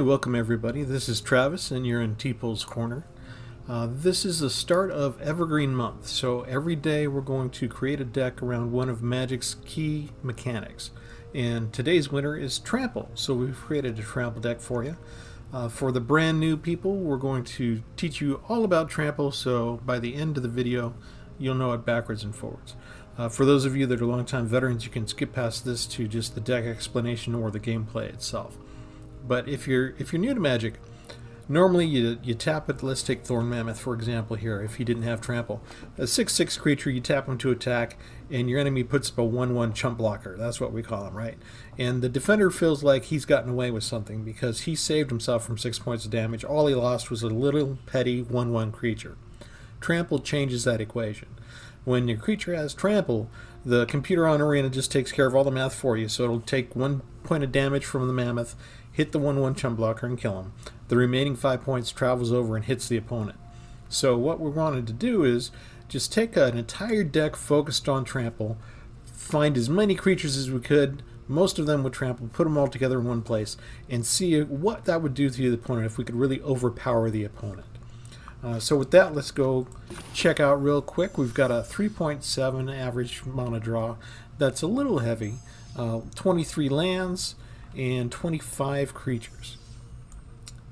welcome everybody. This is Travis and you're in Tpull's Corner. This is the start of Evergreen month, so every day we're going to create a deck around one of Magic's key mechanics. And today's winner is Trample, so we've created a Trample deck for you. For the brand new people, we're going to teach you all about Trample, so by the end of the video you'll know it backwards and forwards. For those of you that are longtime veterans, you can skip past this to just the deck explanation or the gameplay itself. But if you're new to Magic, normally you tap it. Let's take Thorn Mammoth for example here. If he didn't have Trample, a 6/6 creature, you tap him to attack, and your enemy puts up a 1/1 chump blocker. That's what we call him, right? And the defender feels like he's gotten away with something because he saved himself from 6 points of damage. All he lost was a little petty 1/1 creature. Trample changes that equation. When your creature has Trample, the computer on Arena just takes care of all the math for you. So it'll take 1 point of damage from the Mammoth, hit the 1/1 chump blocker and kill him. The remaining 5 points travels over and hits the opponent. So what we wanted to do is just take an entire deck focused on Trample, find as many creatures as we could, most of them with Trample, put them all together in one place, and see what that would do to the opponent if we could really overpower the opponent. So with that, let's go check out real quick. We've got a 3.7 average mana draw. That's a little heavy. 23 lands and 25 creatures.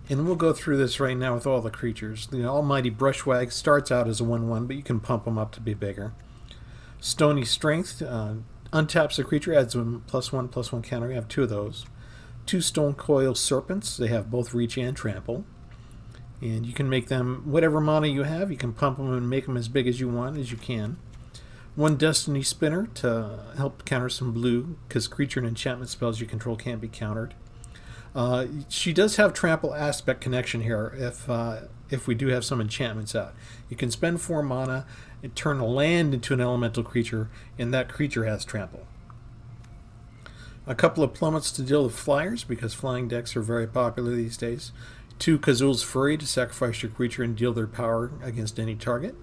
And we'll go through this right now with all the creatures. The Almighty Brushwagg starts out as a 1/1, but you can pump them up to be bigger. Stony Strength untaps the creature, adds a +1/+1 counter. We have 2 of those. 2 Stonecoil Serpents. They have both reach and trample. And you can make them whatever mana you have. You can pump them and make them as big as you want, as you can. 1 Destiny Spinner to help counter some blue, because creature and enchantment spells you control can't be countered. She does have Trample Aspect Connection here if we do have some enchantments out. You can spend 4 mana and turn a land into an elemental creature, and that creature has Trample. A couple of Plummets to deal with flyers, because flying decks are very popular these days. 2 Kazuul's Fury to sacrifice your creature and deal their power against any target.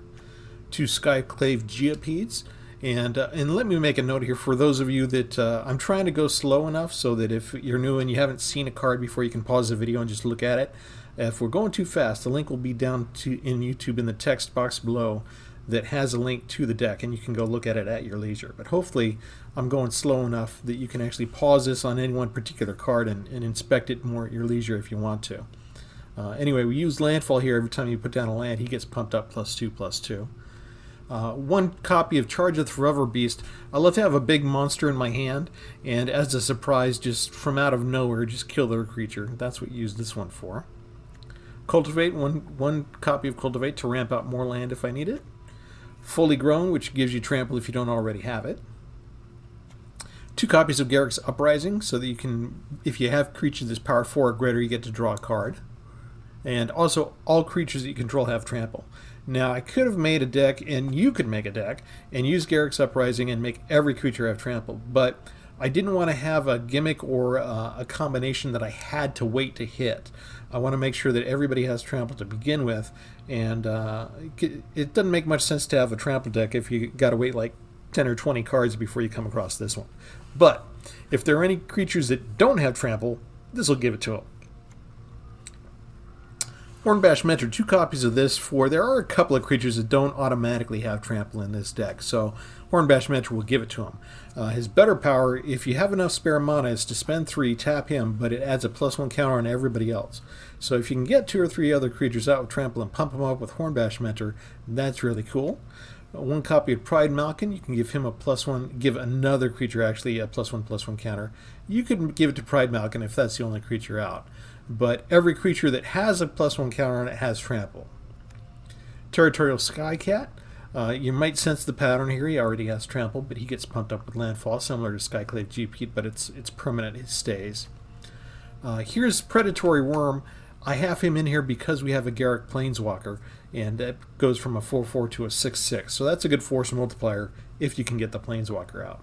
2 Skyclave Geopedes. And let me make a note here for those of you that I'm trying to go slow enough so that if you're new and you haven't seen a card before, you can pause the video and just look at it. If we're going too fast, the link will be down in YouTube in the text box below that has a link to the deck, and you can go look at it at your leisure. But hopefully I'm going slow enough that you can actually pause this on any one particular card and inspect it more at your leisure if you want to. Anyway, we use Landfall here. Every time you put down a land, he gets pumped up +2/+2. 1 copy of Charge of the Forever Beast. I love to have a big monster in my hand, and as a surprise, just from out of nowhere, just kill their creature. That's what you use this one for. Cultivate, one copy of Cultivate to ramp out more land if I need it. Fully Grown, which gives you Trample if you don't already have it. 2 copies of Garruk's Uprising, so that you can, if you have creatures that's power 4 or greater, you get to draw a card. And also, all creatures that you control have Trample. Now, I could have made a deck, and you could make a deck, and use Garruk's Uprising and make every creature have Trample, but I didn't want to have a gimmick or a combination that I had to wait to hit. I want to make sure that everybody has Trample to begin with, and it doesn't make much sense to have a Trample deck if you got to wait like 10 or 20 cards before you come across this one. But if there are any creatures that don't have Trample, this will give it to them. Hornbash Mentor, 2 copies of this for, there are a couple of creatures that don't automatically have Trample in this deck, so Hornbash Mentor will give it to him. His better power, if you have enough spare mana, is to spend 3, tap him, but it adds a +1 counter on everybody else. So if you can get 2 or 3 other creatures out with Trample and pump them up with Hornbash Mentor, that's really cool. 1 copy of Pridemalkin, you can give him a +1, give another creature actually a +1/+1 counter. You could give it to Pridemalkin if that's the only creature out. But every creature that has a +1 counter on it has Trample. Territorial Scythecat, you might sense the pattern here. He already has Trample, but he gets pumped up with Landfall, similar to Skyclave Geopede, but it's permanent, it stays. Here's Predatory Wurm. I have him in here because we have a Garruk Planeswalker, and it goes from a 4/4 to a 6/6, so that's a good force multiplier if you can get the Planeswalker out.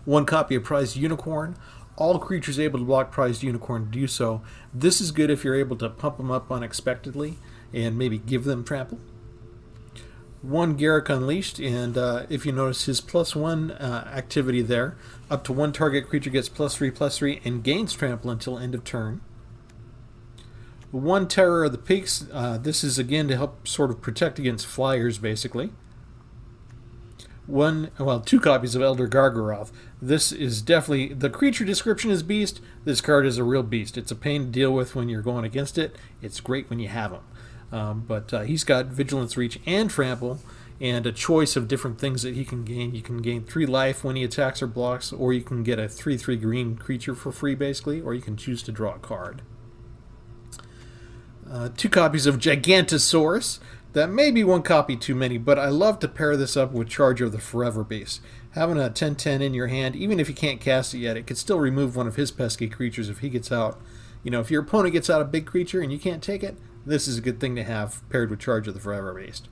1 copy of Prized Unicorn. All creatures able to block Prized Unicorn do so. This is good if you're able to pump them up unexpectedly and maybe give them Trample. 1 Garruk Unleashed, and if you notice his +1 activity there, up to 1 target creature gets +3/+3 and gains Trample until end of turn. One Terror of the Peaks. This is again to help sort of protect against flyers, basically. Two copies of Elder Gargaroth. This is definitely, the creature description is beast. This card is a real beast. It's a pain to deal with when you're going against it. It's great when you have him. But he's got Vigilance, Reach, and Trample, and a choice of different things that he can gain. You can gain 3 life when he attacks or blocks, or you can get a 3/3 green creature for free, basically, or you can choose to draw a card. 2 copies of Gigantosaurus. That may be 1 copy too many, but I love to pair this up with Charger of the Forever Beast. Having a 10/10 in your hand, even if you can't cast it yet, it could still remove one of his pesky creatures if he gets out. You know, if your opponent gets out a big creature and you can't take it, this is a good thing to have paired with Charger of the Forever Beast.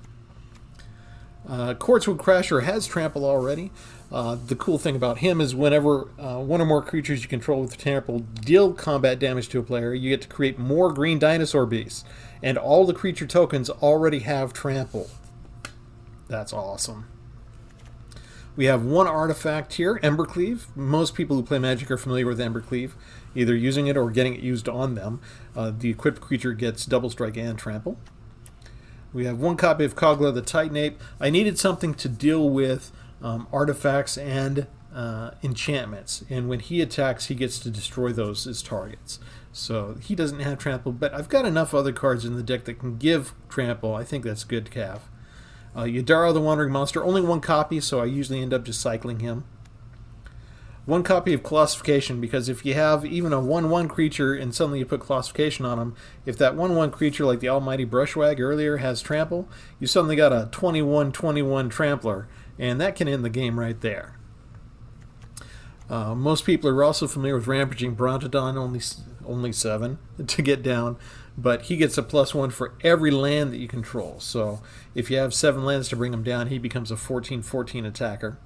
Quartzwood Crasher has Trample already. The cool thing about him is whenever one or more creatures you control with Trample deal combat damage to a player, you get to create more green dinosaur beasts. And all the creature tokens already have Trample. That's awesome. We have 1 artifact here, Embercleave. Most people who play Magic are familiar with Embercleave, either using it or getting it used on them. The equipped creature gets Double Strike and Trample. We have 1 copy of Kogla, the Titan Ape. I needed something to deal with artifacts and enchantments, and when he attacks, he gets to destroy those as targets. So he doesn't have Trample, but I've got enough other cards in the deck that can give Trample. I think that's good to have. Yidaro, the Wandering Monster, only 1 copy, so I usually end up just cycling him. 1 copy of Colossification, because if you have even a 1/1 creature and suddenly you put Colossification on him, if that 1/1 creature like the Almighty Brushwagg earlier has Trample, you suddenly got a 21/21 Trampler, and that can end the game right there. Most people are also familiar with Rampaging Brontodon, only 7 to get down, but he gets a +1 for every land that you control. So if you have 7 lands to bring him down, he becomes a 14/14 attacker.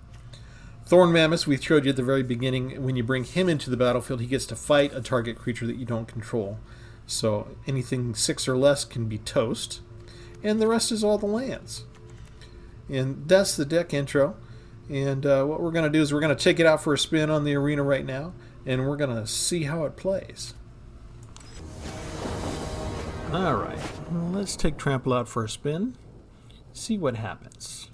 Thorn Mammoth, we showed you at the very beginning, when you bring him into the battlefield, he gets to fight a target creature that you don't control. So anything 6 or less can be toast, and the rest is all the lands. And that's the deck intro. And what we're going to do is we're going to take it out for a spin on the arena right now, and we're going to see how it plays. Alright, let's take Trample out for a spin, see what happens.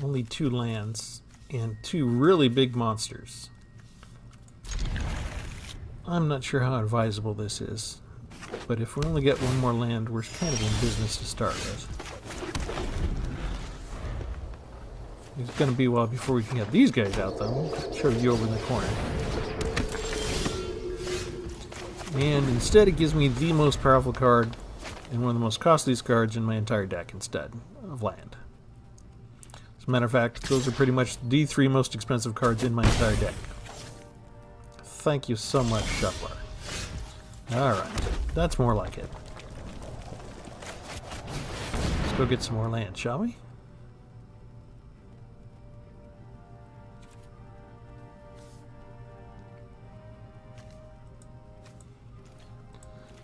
Only 2 lands and 2 really big monsters. I'm not sure how advisable this is, but if we only get 1 more land, we're kind of in business to start with. It's going to be a while before we can get these guys out, though. I'll show you over in the corner. And instead it gives me the most powerful card and one of the most costliest cards in my entire deck instead of land. As a matter of fact, those are pretty much the 3 most expensive cards in my entire deck. Thank you so much, Shuffler. Alright, that's more like it. Let's go get some more land, shall we?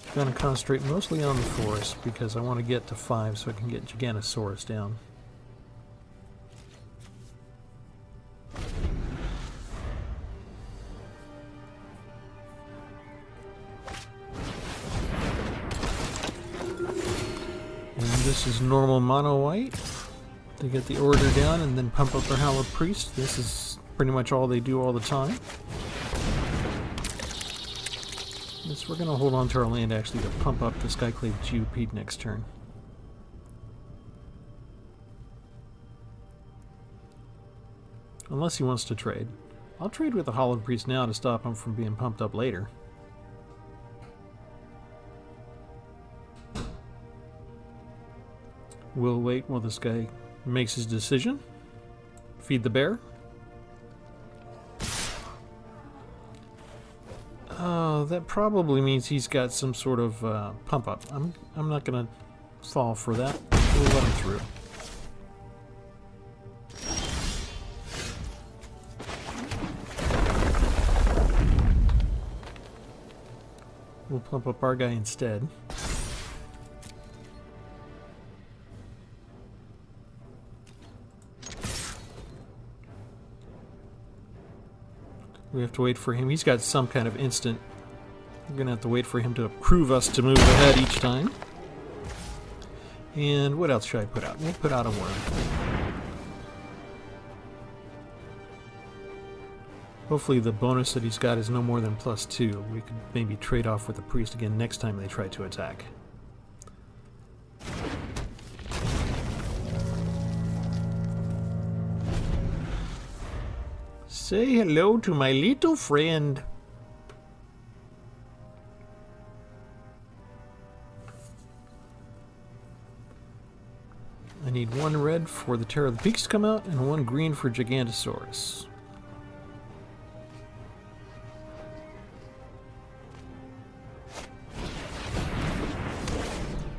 I'm going to concentrate mostly on the forest because I want to get to 5 so I can get Gigantosaurus down. And this is normal mono white to get the order down and then pump up their Hallowed Priest. This is pretty much all they do all the time. Yes, we're going to hold on to our land actually to pump up the Skyclave Geopede next turn. Unless he wants to trade. I'll trade with the Hallowed Priest now to stop him from being pumped up later. We'll wait while this guy makes his decision. Feed the bear. That probably means he's got some sort of pump up. I'm not going to fall for that. We'll let him through. We'll pump up our guy instead. We have to wait for him. He's got some kind of instant We're going to have to wait for him to approve us to move ahead each time. And what else should I put out? We'll put out a worm. Hopefully the bonus that he's got is no more than +2. We could maybe trade off with the priest again next time they try to attack. Say hello to my little friend. I need 1 red for the Terror of the Peaks to come out, and 1 green for Gigantosaurus.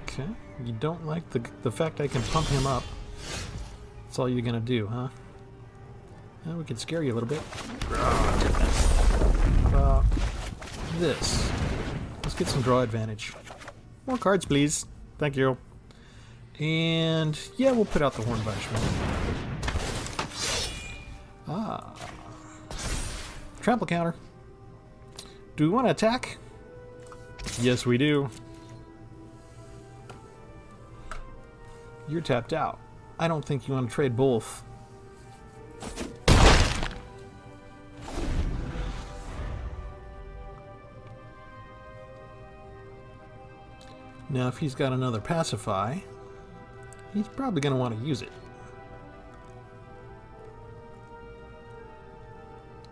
Okay, you don't like the fact I can pump him up. That's all you're gonna do, huh? Well, we can scare you a little bit. How about this? Let's get some draw advantage. More cards, please. Thank you. And yeah, we'll put out the Hornbash Mentor. Trample counter. Do we want to attack? Yes, we do. You're tapped out. I don't think you want to trade both. Now, if he's got another pacify, he's probably going to want to use it.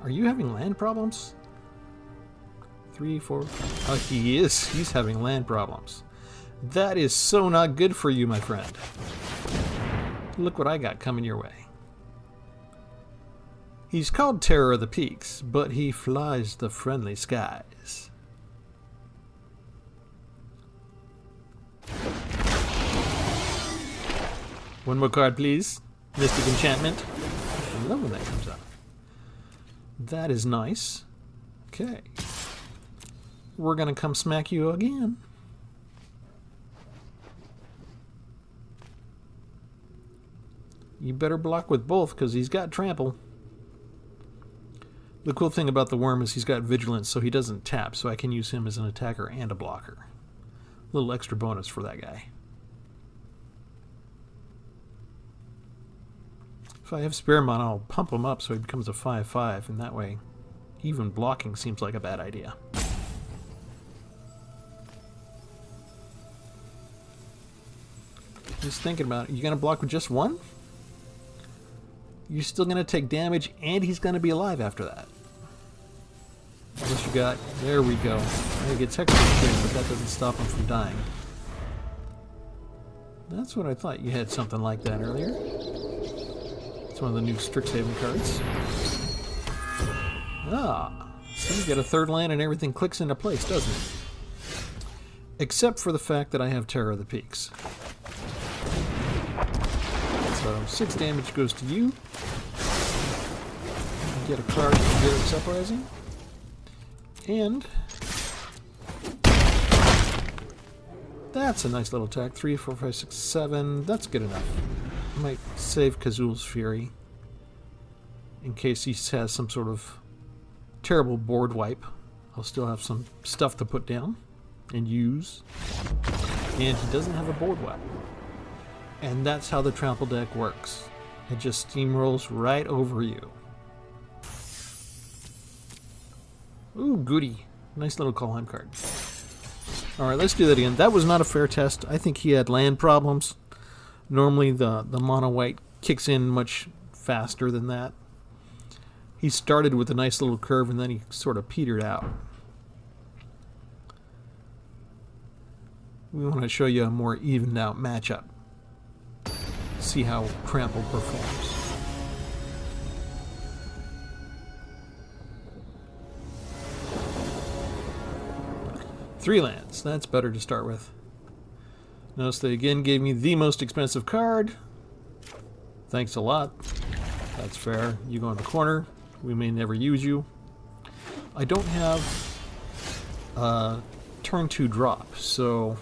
Are you having land problems? 3, 4... Oh, he is. He's having land problems. That is so not good for you, my friend. Look what I got coming your way. He's called Terror of the Peaks, but he flies the friendly skies. One more card, please. Mystic Enchantment. I love when that comes out. That is nice. Okay. We're going to come smack you again. You better block with both, because he's got Trample. The cool thing about the worm is he's got Vigilance, so he doesn't tap, so I can use him as an attacker and a blocker. A little extra bonus for that guy. If I have spare mana, I'll pump him up so he becomes a 5/5, and that way even blocking seems like a bad idea. Just thinking about it. You going to block with just 1? You're still going to take damage, and he's going to be alive after that. Unless you got... There we go. He gets Hexproof, but that doesn't stop him from dying. That's what I thought. You had something like that earlier. It's one of the new Strixhaven cards. Ah, so you get a 3rd land and everything clicks into place, doesn't it? Except for the fact that I have Terror of the Peaks. So 6 damage goes to you. Get a card from Garruk's Uprising. And that's a nice little attack. 3, 4, 5, 6, 7. That's good enough. I might save Kazuul's Fury in case he has some sort of terrible board wipe. I'll still have some stuff to put down and use. And he doesn't have a board wipe. And that's how the Trample deck works. It just steamrolls right over you. Ooh, goody. Nice little Kaldheim card. Alright, let's do that again. That was not a fair test. I think he had land problems. Normally the mono white kicks in much faster than that. He started with a nice little curve and then he sort of petered out. We want to show you a more evened out matchup. See how Trample performs. Three lands. That's better to start with. Notice they again gave me the most expensive card. Thanks a lot. That's fair. You go in the corner. We may never use you. I don't have turn 2 drop, so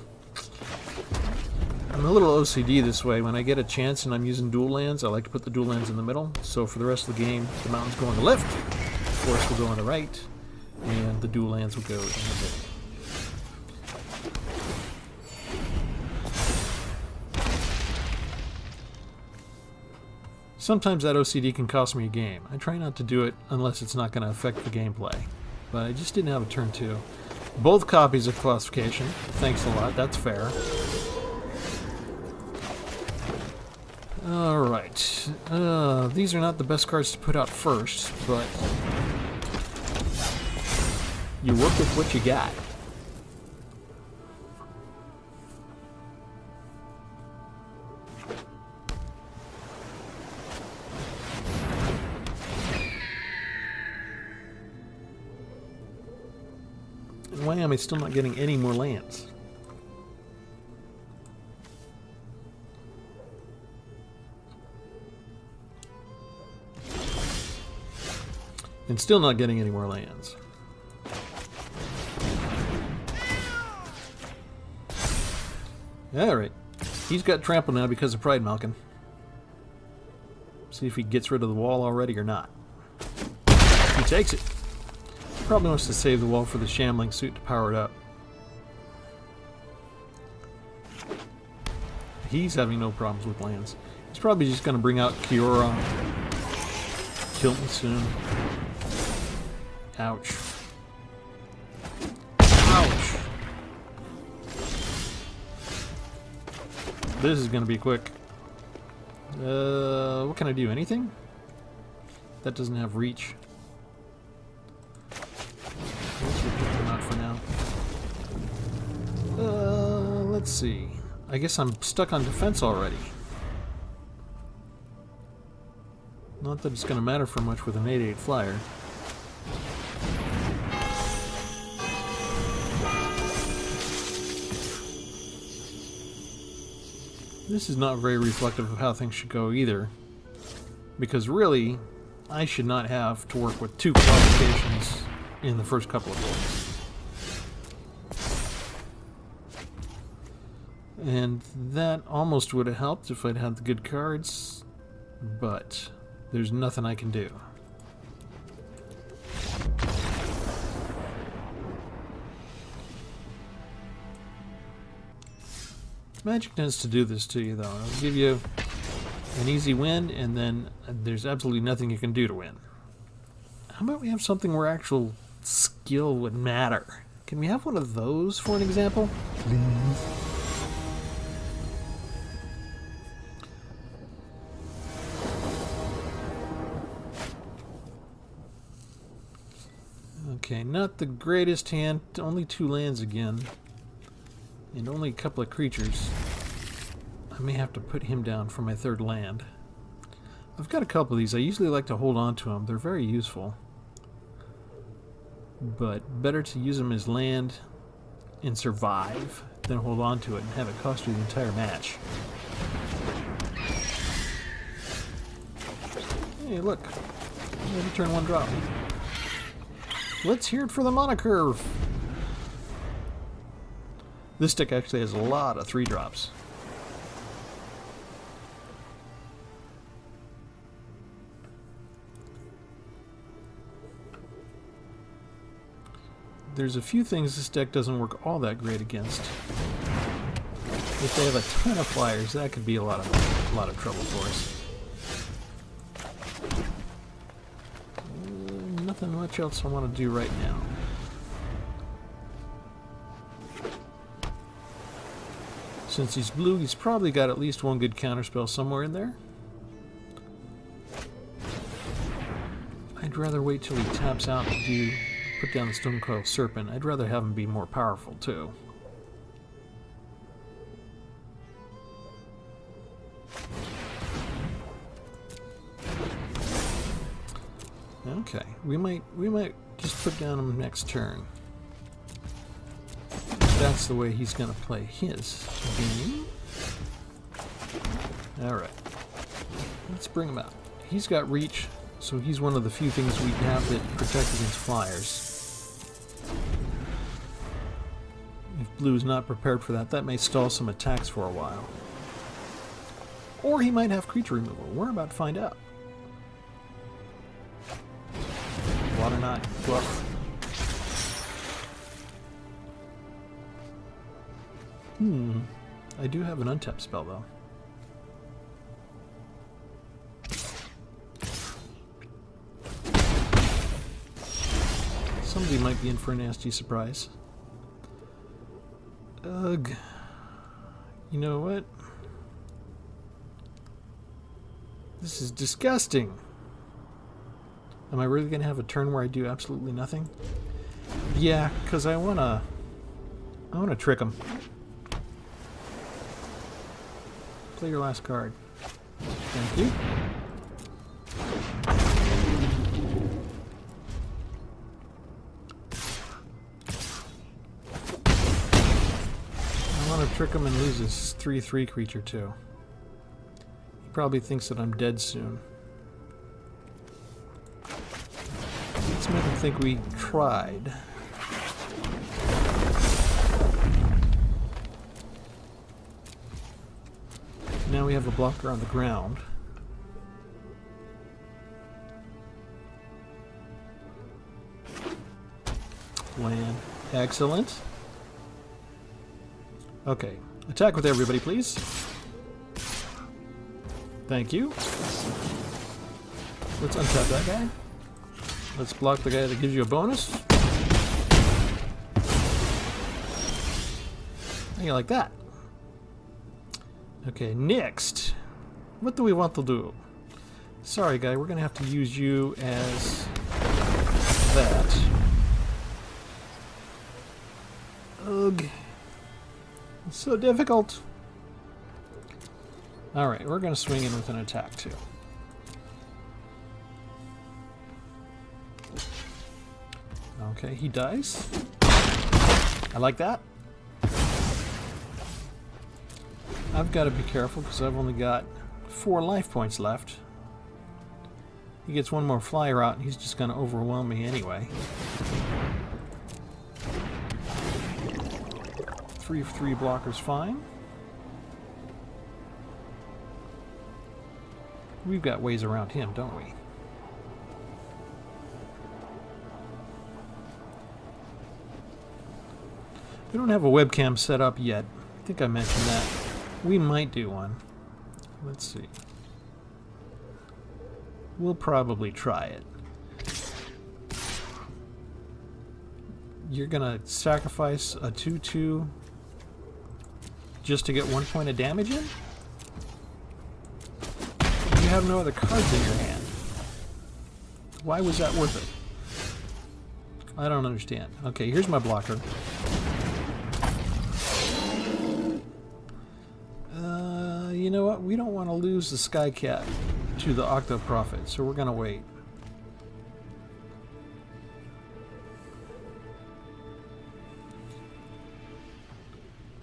I'm a little OCD this way. When I get a chance and I'm using dual lands, I like to put the dual lands in the middle. So for the rest of the game, the mountains go on the left, the forest will go on the right, and the dual lands will go in the middle. Sometimes that OCD can cost me a game. I try not to do it unless it's not going to affect the gameplay. But I just didn't have a turn 2. Both copies of Colossification. Thanks a lot, that's fair. Alright. These are not the best cards to put out first, but you work with what you got. And why am I still not getting any more lands? And still not getting any more lands. Alright. He's got Trample now because of Pridemalkin. See if he gets rid of the wall already or not. He takes it. Probably wants to save the wall for the Shambling suit to power it up. He's having no problems with lands. He's probably just going to bring out Kiora. Kill me soon. Ouch. Ouch. This is going to be quick. What can I do? Anything? That doesn't have reach. Not for now. Let's see. I guess I'm stuck on defense already. Not that it's going to matter for much with an 8/8 flyer. This is not very reflective of how things should go either. Because really, I should not have to work with 2 qualifications in the first couple of builds. And that almost would have helped if I'd had the good cards, but there's nothing I can do. Magic tends to do this to you, though. It'll give you an easy win, and then there's absolutely nothing you can do to win. How about we have something where actual skill would matter? Can we have one of those for an example? Please. Okay, not the greatest hand. Only 2 lands again. And only a couple of creatures. I may have to put him down for my 3rd land. I've got a couple of these. I usually like to hold on to them. They're very useful. But better to use them as land and survive than hold on to it and have it cost you the entire match. Hey, look. Maybe turn 1 drop. Let's hear it for the monocurve. This deck actually has a lot of 3-drops. There's a few things this deck doesn't work all that great against. If they have a ton of flyers, that could be a lot of trouble for us. Nothing much else I want to do right now. Since he's blue, he's probably got at least 1 good counterspell somewhere in there. I'd rather wait till he taps out to put down the Stonecoil Serpent. I'd rather have him be more powerful, too. Okay, we might just put down him next turn. That's the way he's going to play his game. Alright. Let's bring him out. He's got reach, so he's one of the few things we have that protect against flyers. If blue's not prepared for that, that may stall some attacks for a while. Or he might have creature removal. We're about to find out. Water Knot, Fluff. I do have an untapped spell, though. Somebody might be in for a nasty surprise. Ugh. You know what? This is disgusting. Am I really going to have a turn where I do absolutely nothing? Yeah, because I want to trick him. Play your last card. Thank you. I want to trick him and lose his 3/3 creature too. He probably thinks that I'm dead soon. Let's make him think we tried. Now we have a blocker on the ground. Land. Excellent. Okay. Attack with everybody, please. Thank you. Let's untap that guy. Let's block the guy that gives you a bonus. How you like that? Okay, next. What do we want to do? Sorry, guy, we're going to have to use you as that. Ugh. It's so difficult. Alright, we're going to swing in with an attack, too. Okay, he dies. I like that. I've got to be careful because I've only got 4 life points left. He gets one more flyer out and he's just going to overwhelm me anyway. 3/3 blocker's fine. We've got ways around him, don't we? We don't have a webcam set up yet. I think I mentioned that. We might do one. Let's see. We'll probably try it. You're gonna sacrifice a 2/2 just to get 1 point of damage in? You have no other cards in your hand. Why was that worth it? I don't understand. Okay, here's my blocker. You know what? We don't want to lose the Skycat to the Octo Prophet, so we're going to wait.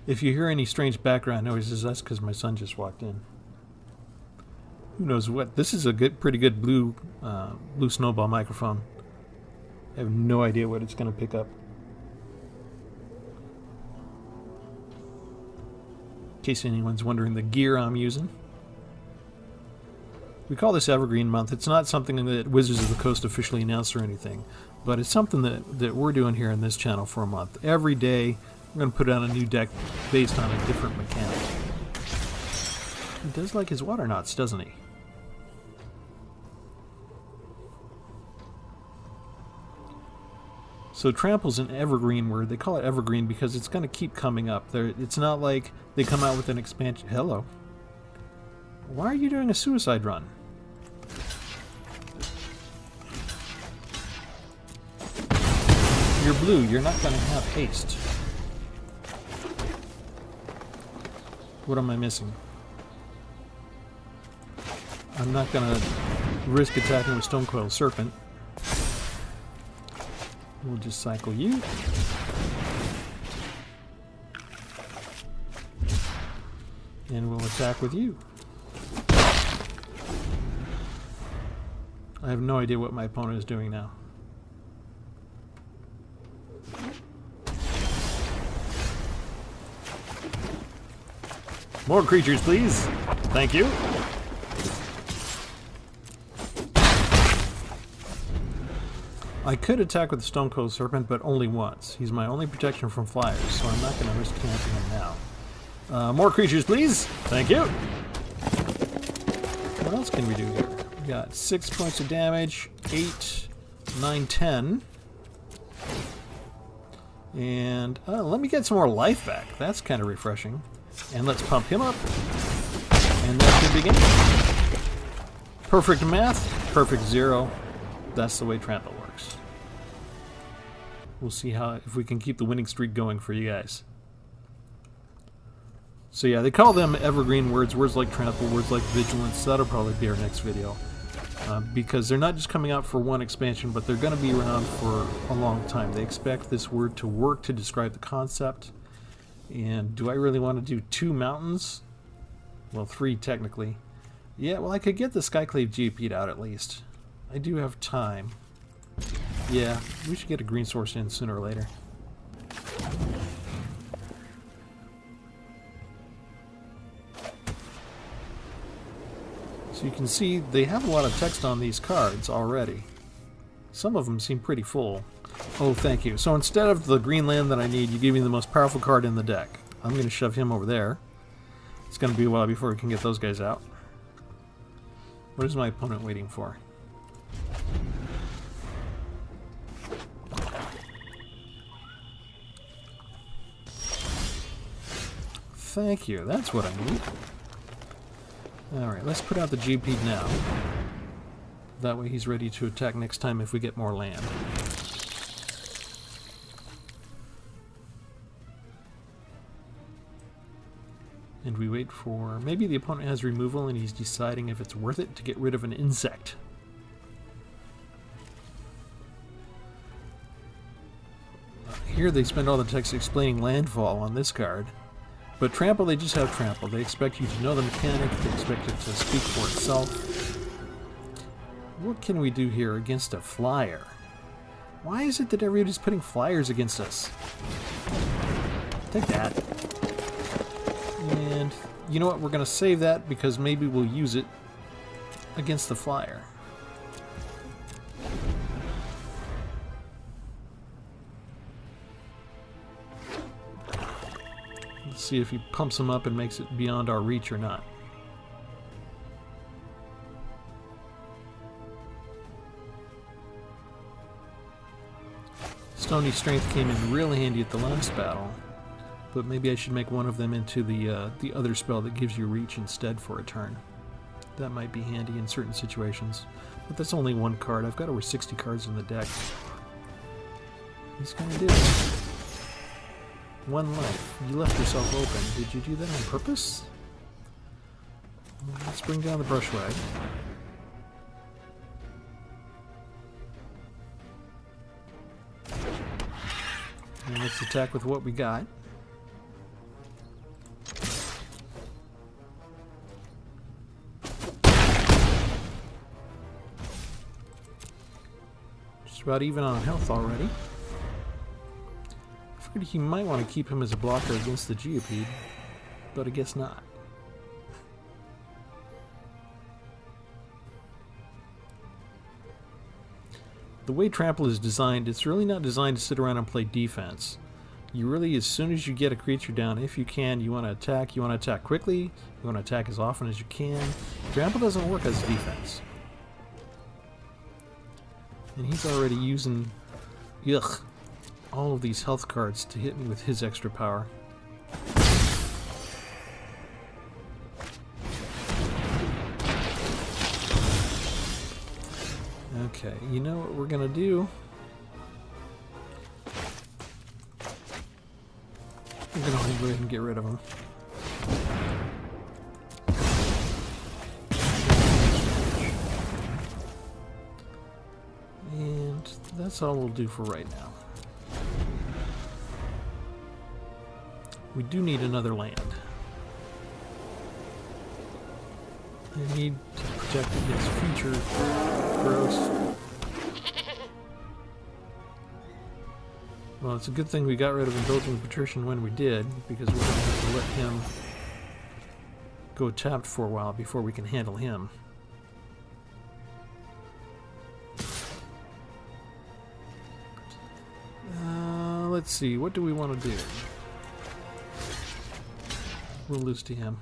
If you hear any strange background noises, that's because my son just walked in. Who knows what? This is a pretty good blue snowball microphone. I have no idea what it's going to pick up. In case anyone's wondering the gear I'm using. We call this Evergreen Month. It's not something that Wizards of the Coast officially announced or anything, but it's something that we're doing here in this channel for a month. Every day we're going to put out a new deck based on a different mechanic. He does like his water knots, doesn't he? So Trample's an evergreen word. They call it evergreen because it's going to keep coming up. It's not like they come out with an expansion. Hello. Why are you doing a suicide run? You're blue. You're not going to have haste. What am I missing? I'm not going to risk attacking with Stonecoil Serpent. We'll just cycle you. And we'll attack with you. I have no idea what my opponent is doing now. More creatures, please. Thank you. I could attack with the Stonecoil Serpent, but only once. He's my only protection from flyers, so I'm not going to risk camping him now. More creatures, please. Thank you. What else can we do here? We got 6 points of damage, 8, 9, 10. And let me get some more life back. That's kind of refreshing. And let's pump him up. And that should begin. Perfect math, perfect 0. That's the way Trample works. We'll see if we can keep the winning streak going for you guys. So yeah, they call them evergreen words, words like Trample, words like Vigilance. That'll probably be our next video. Because they're not just coming out for one expansion, but they're going to be around for a long time. They expect this word to work to describe the concept. And do I really want to do 2 mountains? Well, 3 technically. Yeah, well, I could get the Skyclave Geopede out at least. I do have time. Yeah, we should get a green source in sooner or later. So you can see they have a lot of text on these cards already. Some of them seem pretty full. Oh, thank you. So instead of the green land that I need, you give me the most powerful card in the deck. I'm going to shove him over there. It's going to be a while before we can get those guys out. What is my opponent waiting for? Thank you. That's what I need. Alright, let's put out the Geopede now. That way he's ready to attack next time if we get more land. And we wait for... maybe the opponent has removal and he's deciding if it's worth it to get rid of an insect. Here they spend all the text explaining landfall on this card. But Trample, they just have Trample. They expect you to know the mechanic. They expect it to speak for itself. What can we do here against a flyer? Why is it that everybody's putting flyers against us? Take that. And you know what? We're going to save that because maybe we'll use it against the flyer. See if he pumps him up and makes it beyond our reach or not. Stony Strength came in real handy at the last battle, but maybe I should make one of them into the other spell that gives you reach instead for a turn. That might be handy in certain situations, but that's only one card. I've got over 60 cards in the deck. He's gonna do it. 1 life. You left yourself open. Did you do that on purpose? Let's bring down the Brushwagg. And let's attack with what we got. Just about even on health already. I figured he might want to keep him as a blocker against the Geopede, but I guess not. The way Trample is designed, it's really not designed to sit around and play defense. You really, as soon as you get a creature down, if you can, you want to attack. You want to attack quickly. You want to attack as often as you can. Trample doesn't work as defense. And he's already using all of these health cards to hit me with his extra power. Okay, you know what we're gonna do? We're gonna go ahead and get rid of him. And that's all we'll do for right now. We do need another land. I need to protect against future growth. Well, it's a good thing we got rid of Indulgent Patrician when we did, because we're going to have to let him go tapped for a while before we can handle him. Let's see, what do we want to do? We'll lose to him.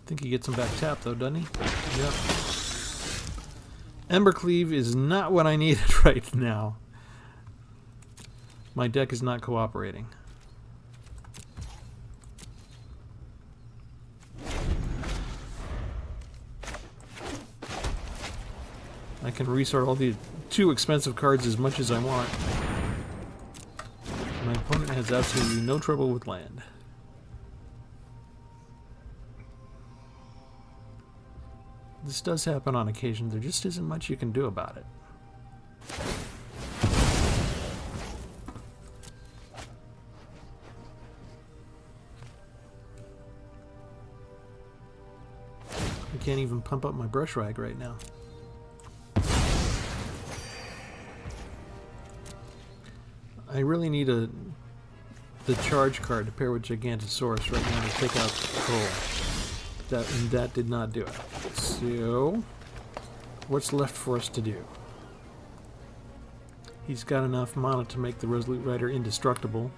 Think he gets him back tapped though, doesn't he? Yep. Embercleave is not what I needed right now. My deck is not cooperating. I can resort all the too expensive cards as much as I want. My opponent has absolutely no trouble with land. This does happen on occasion. There just isn't much you can do about it. I can't even pump up my Brushwagg right now. I really need the charge card to pair with Gigantosaurus right now to take out Cole. That did not do it. So, what's left for us to do? He's got enough mana to make the Resolute Rider indestructible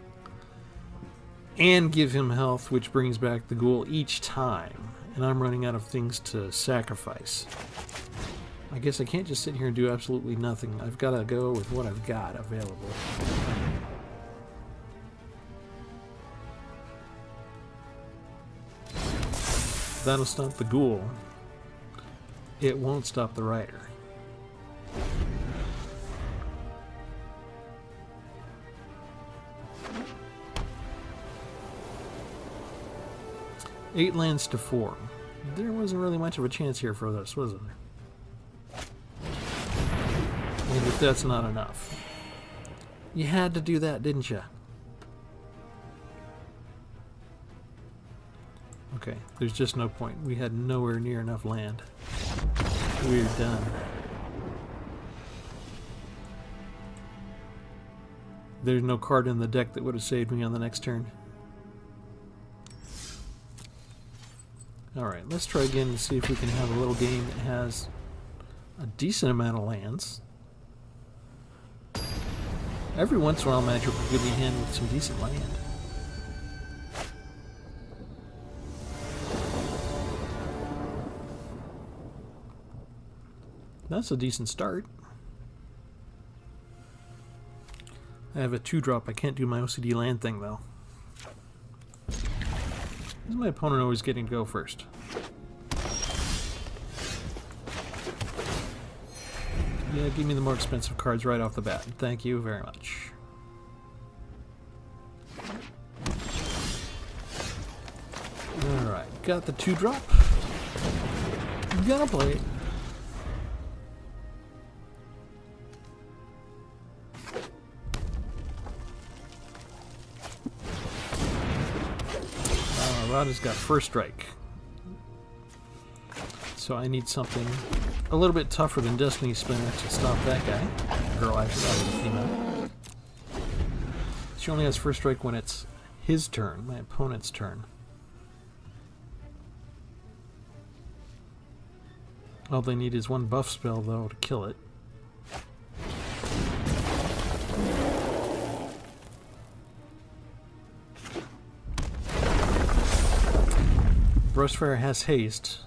and give him health, which brings back the ghoul each time. And I'm running out of things to sacrifice. I guess I can't just sit here and do absolutely nothing. I've got to go with what I've got available. That'll stop the ghoul. It won't stop the rider. Eight lands to 4. There wasn't really much of a chance here for this, was there? And if that's not enough. You had to do that, didn't you? Okay, there's just no point. We had nowhere near enough land. We're done. There's no card in the deck that would have saved me on the next turn. Alright, let's try again to see if we can have a little game that has a decent amount of lands. Every once in a while, Magic will give me a hand with some decent land. That's a decent start. I have a 2-drop. I can't do my OCD land thing, though. Is my opponent always getting to go first? Yeah, give me the more expensive cards right off the bat. Thank you very much. Alright, got the 2-drop. Gonna play it. Rada's got first strike. So I need something a little bit tougher than Destiny Spinner to stop that guy. Girl, actually, that was a female. She only has first strike when it's his turn, my opponent's turn. All they need is one buff spell, though, to kill it. Brushfire has haste.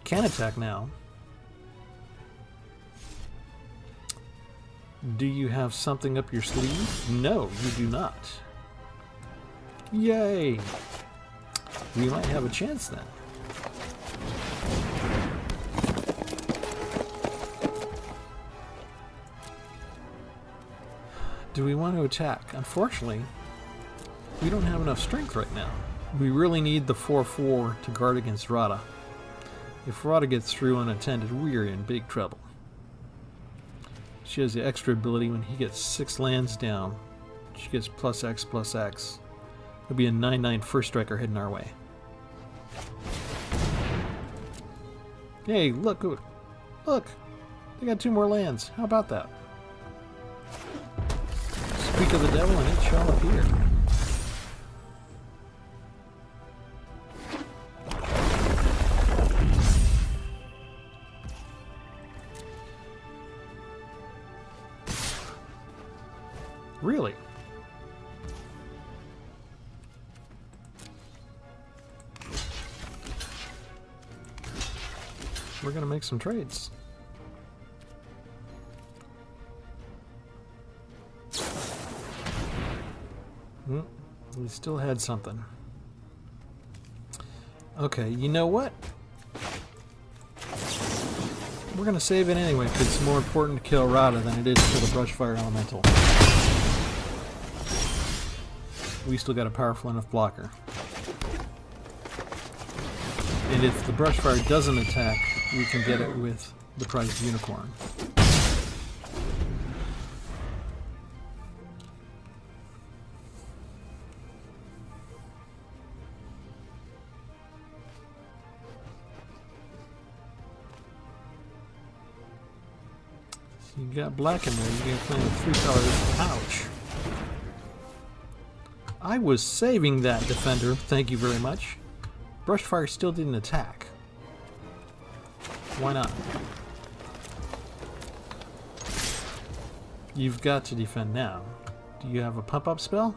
Can attack now. Do you have something up your sleeve? No, you do not. Yay! We might have a chance then. Do we want to attack? Unfortunately, we don't have enough strength right now. We really need the 4/4 to guard against Rada. If Rada gets through unattended, we're in big trouble. She has the extra ability when he gets 6 lands down. She gets +X/+X. It'll be a 9/9 first striker heading our way. Hey, look! Look! They got 2 more lands. How about that? Speak of the devil and it shall appear. Really? We're gonna make some trades. We still had something. Okay, you know what? We're gonna save it anyway because it's more important to kill Rada than it is to the Brushfire Elemental. We still got a powerful enough blocker. And if the Brushfire doesn't attack, we can get it with the prized unicorn. So you got black in there, you got playing with 3 colors. Ouch. I was saving that defender, thank you very much. Brushfire still didn't attack. Why not? You've got to defend now. Do you have a pump-up spell?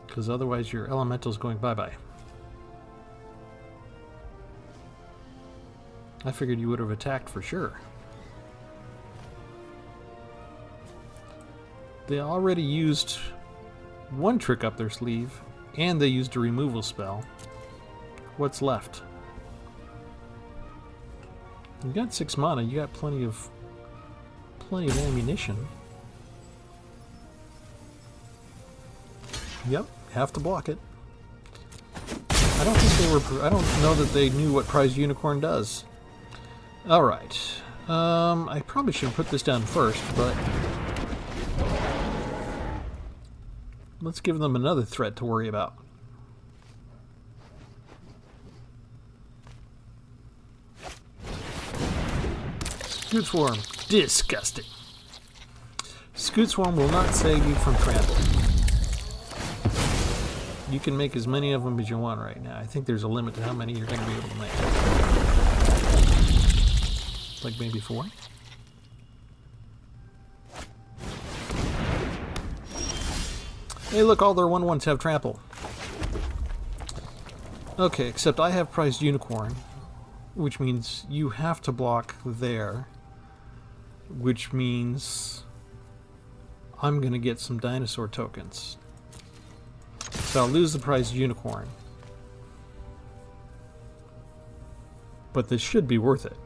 Because otherwise your elemental's going bye-bye. I figured you would have attacked for sure. They already used one trick up their sleeve, and they used a removal spell. What's left? You got 6 mana, you got plenty of ammunition. Yep, have to block it. I don't think they were, I don't know that they knew what Prize Unicorn does. Alright. I probably should have put this down first, but let's give them another threat to worry about. Scootsworm. Disgusting. Scootsworm will not save you from Trample. You can make as many of them as you want right now. I think there's a limit to how many you're going to be able to make. Like maybe 4? Hey look, all their 1/1s have Trample. Okay, except I have Prized Unicorn, which means you have to block there, which means I'm going to get some dinosaur tokens. So I'll lose the Prized Unicorn. But this should be worth it.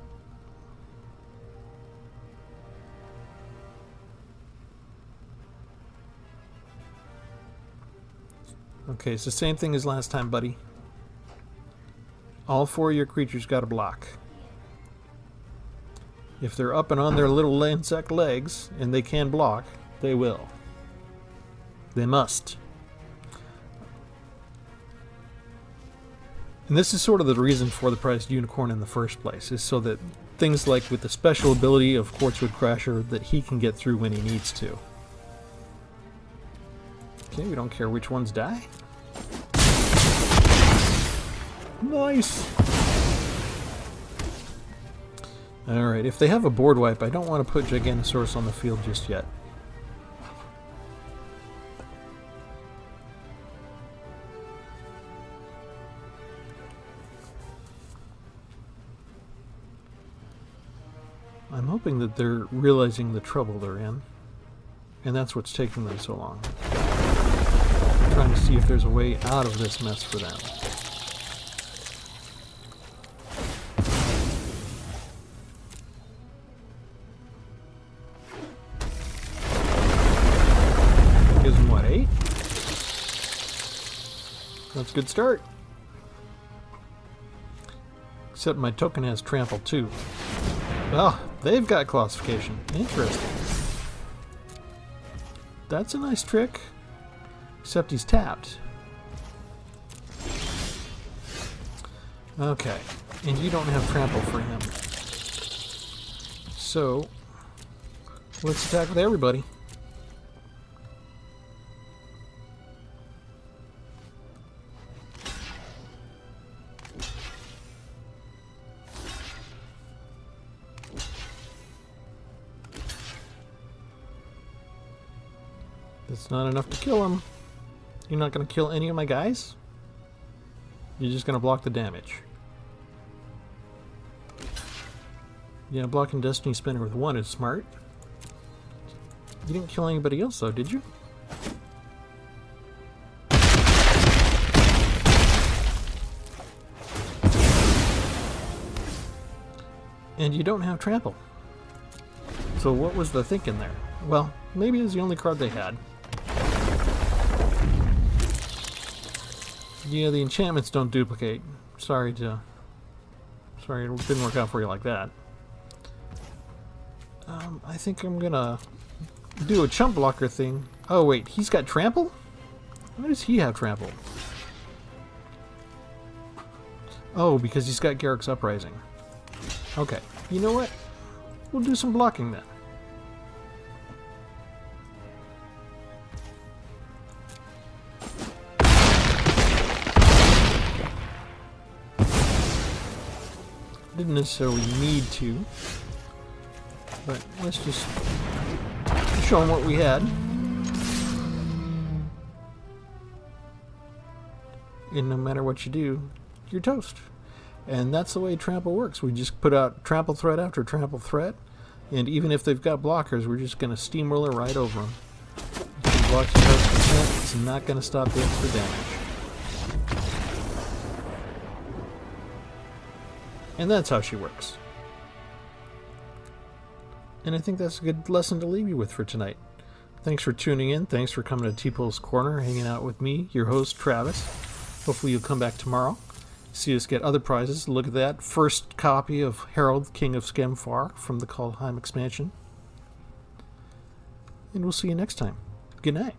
Okay, it's the same thing as last time, buddy. All 4 of your creatures got to block. If they're up and on their little insect legs, and they can block, they will. They must. And this is sort of the reason for the Prized Unicorn in the first place, is so that things like with the special ability of Quartzwood Crasher, that he can get through when he needs to. Okay, we don't care which ones die. Nice! Alright, if they have a board wipe, I don't want to put Gigantosaurus on the field just yet. I'm hoping that they're realizing the trouble they're in, and that's what's taking them so long. I'm trying to see if there's a way out of this mess for them. Gives them what, 8? That's a good start. Except my token has Trample too. Oh, they've got Colossification. Interesting. That's a nice trick. Except he's tapped. Okay. And you don't have Trample for him. So, let's attack with everybody. That's not enough to kill him. You're not going to kill any of my guys? You're just going to block the damage. Yeah, blocking Destiny Spinner with 1 is smart. You didn't kill anybody else though, did you? And you don't have Trample. So what was the thinking there? Well, maybe it was the only card they had. Yeah, the enchantments don't duplicate. Sorry, it didn't work out for you like that. I think I'm gonna do a chump blocker thing. Oh wait, he's got Trample? Why does he have Trample? Oh, because he's got Garruk's Uprising. Okay, you know what? We'll do some blocking then. Didn't necessarily need to, but let's just show them what we had. And no matter what you do, you're toast. And that's the way Trample works. We just put out Trample threat after Trample threat, and even if they've got blockers, we're just going to steamroller right over them. If you block the percent, it's not going to stop the extra damage. And that's how she works. And I think that's a good lesson to leave you with for tonight. Thanks for tuning in. Thanks for coming to Tpull's Corner, hanging out with me, your host, Travis. Hopefully you'll come back tomorrow. See us get other prizes. Look at that. First copy of Harold, King of Skemfar from the Kaldheim expansion. And we'll see you next time. Good night.